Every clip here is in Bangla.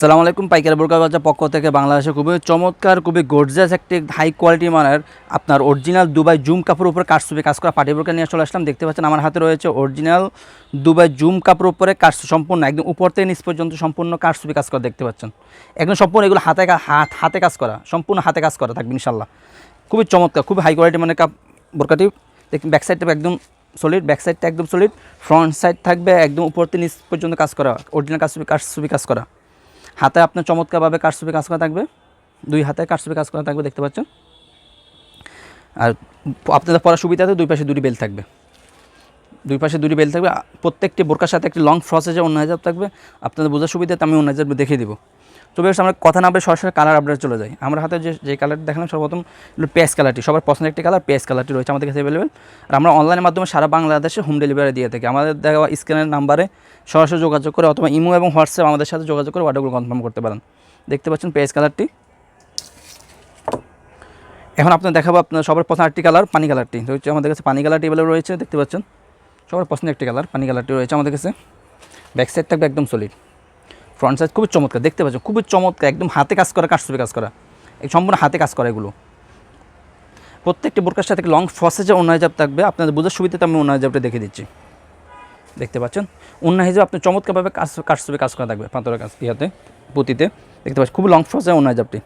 আসসালামু আলাইকুম। পাইকারি বোরকা বাজার পক্ষ থেকে বাংলাদেশে খুবই চমৎকার, খুবই গর্জিয়াস একটি হাই কোয়ালিটি মানের আপনার অরিজিনাল দুবাই জুম কাপড়ের উপরে কারচুপি কাজ করা পার্টি বোরকা নিয়ে চলে আসলাম। দেখতে পাচ্ছেন আমার হাতে রয়েছে অরিজিনাল দুবাই জুম কাপড়ের উপরে কাজ, সম্পূর্ণ একদম উপর থেকে নিচ পর্যন্ত সম্পূর্ণ কারচুপি কাজ করা দেখতে পাচ্ছেন। একদম সম্পূর্ণ এগুলো হাতে কাজ করা, সম্পূর্ণ হাতে কাজ করা থাকবে ইনশাল্লাহ। খুবই চমৎকার, খুবই হাই কোয়ালিটি মানের বোরকাটি দেখুন। ব্যাক সাইডটা একদম সলিড, ব্যাক সাইডটা একদম সলিড, ফ্রন্ট সাইড থাকবে একদম উপর থেকে নিচ পর্যন্ত কাজ করা, অরিজিনাল কারচুপি কাজ করা। হাতে আপনার চমৎকারভাবে কারচুপি কাজ করা থাকবে, দুই হাতে কারচুপি কাজ করা থাকবে দেখতে পাচ্ছেন। আর আপনাদের পরার সুবিধাতে দুই পাশে দুটি বেল থাকবে, দুই পাশে দুটি বেল থাকবে। প্রত্যেকটি বোরকার সাথে একটি লং ফ্রসেজে অন্য হিসাব থাকবে। আপনাদের বোঝার সুবিধাতে আমি অন্য হিসাব দেখিয়ে দিব। তো বেশ আমরা কথা না বলে সরাসরি কালার আপডেট চলে যাই। আমরা হাতে যে কালারটি দেখালাম সর্বপ্রথম পেঁয়াজ কালারটি, সবার পছন্দের একটি কালার পেঁয়াজ কালারটি রয়েছে আমাদের কাছে অ্যাভেলেবেল। আর আমরা অনলাইনের মাধ্যমে সারা বাংলাদেশে হোম ডেলিভারি দিয়ে থাকি। আমাদের দেওয়া স্ক্যানের নাম্বারে সরাসরি যোগাযোগ করে অথবা ইমো এবং হোয়াটসঅ্যাপ আমাদের সাথে যোগাযোগ করে অর্ডারগুলো কনফার্ম করতে পারেন। দেখতে পাচ্ছেন পেঁয়াজ কালারটি। এখন আপনার দেখাবো আপনার সবার পছন্দের একটি কালার পানি কালারটি রয়েছে আমাদের কাছে। পানি কালারটি অ্যাভেলেবল রয়েছে দেখতে পাচ্ছেন, সবার পছন্দের একটি কালার পানি কালারটি রয়েছে আমাদের কাছে। ব্যাক সাইড থাকবে একদম সলিড, ফ্রন্ট সাইড খুবই চমৎকার দেখতে পাচ্ছেন, খুবই চমৎকার, একদম হাতে কাজ করা, কারচুপি কাজ করা, সম্পূর্ণ হাতে কাজ করা। এগুলো প্রত্যেকটি বোরকার সাথে লং ফসেজে অন্য হিজাব থাকবে। আপনাদের বোঝার সুবিধাতে আমি অন্য হিজাবটা দেখে দিচ্ছি। দেখতে পাচ্ছেন অন্য হিজাব আপনি চমৎকারভাবে কারচুপি কাজ করা থাকবে পাথরের কাজ ইয়াতে পুঁতিতে দেখতে পাচ্ছেন। খুবই লং ফ্রসে অন্য হিজাবটি,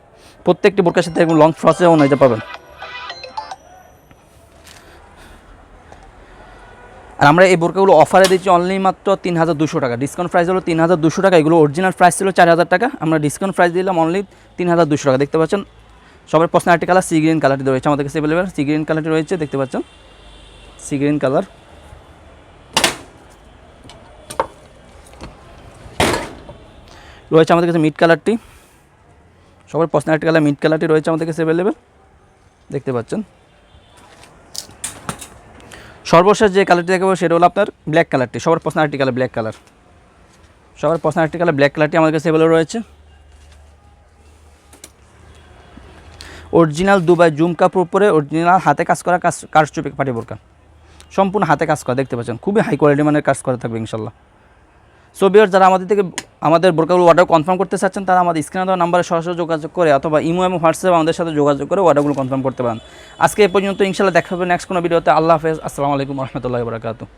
প্রত্যেকটি বোরকার সাথে একদম লং ফ্রসে অন্য হিজাব পাবেন। আর আমরা এই বোরকাগুলো অফারে দিচ্ছি অনলি মাত্র ৩,২০০ টাকা। ডিসকাউন্ট প্রাইস হলো ৩,২০০ টাকা। এগুলো অরিজিনাল প্রাইস ছিল ৪,০০০ টাকা, আমরা ডিসকাউন্ট প্রাইস দিলাম অনলি ৩,২০০ টাকা। দেখতে পাচ্ছেন সবার পছন্দের একটি কালার সি গ্রিন কালারটি রয়েছে আমাদের কাছে অ্যাভেলেবেল। সি গ্রিন কালারটি রয়েছে দেখতে পাচ্ছেন, সি গ্রিন কালার। রয়েছে আমাদের কাছে মিড কালারটি, সবার পছন্দের একটি কালার মিড কালারটি রয়েছে আমাদের কাছে অ্যাভেলেবেল দেখতে পাচ্ছেন। সর্বশেষ যে কালারটি দেখাবো সেটা হলো আপনার ব্ল্যাক কালারটি, সবার পছন্দের একটি কালার ব্ল্যাক কালার, সবার পছন্দের একটি কালার ব্ল্যাক কালারটি আমাদের কাছে অ্যাভেলেবল রয়েছে। অরিজিনাল দুবাই জুম কাপড় উপরে অরিজিনাল হাতে কাজ করা কারচুপি পাটি বোরকা, সম্পূর্ণ হাতে কাজ করা দেখতে পাচ্ছেন। খুবই হাই কোয়ালিটি মানের কাজ করা থাকবে ইনশাল্লাহ। সো ভিউয়ার্স, যারা আমাদের বোরকাগুলো অর্ডার কনফার্ম করতে চাচ্ছেন তারা আমাদের স্ক্রিনে দেওয়া নাম্বারে সরাসরি যোগাযোগ করে অথবা ইমো এবং হোয়াটসঅ্যাপ আমাদের সাথে যোগাযোগ করে অর্ডারগুলো কনফার্ম করতে পারেন। আজকে এই পর্যন্ত, ইনশাল্লাহ দেখা হবে নেক্সট কোনো ভিডিওতে। আল্লাহ হাফেজ, আসসালামু আলাইকুম রহমতুল্লাহি ওয়া বারাকাতুহু।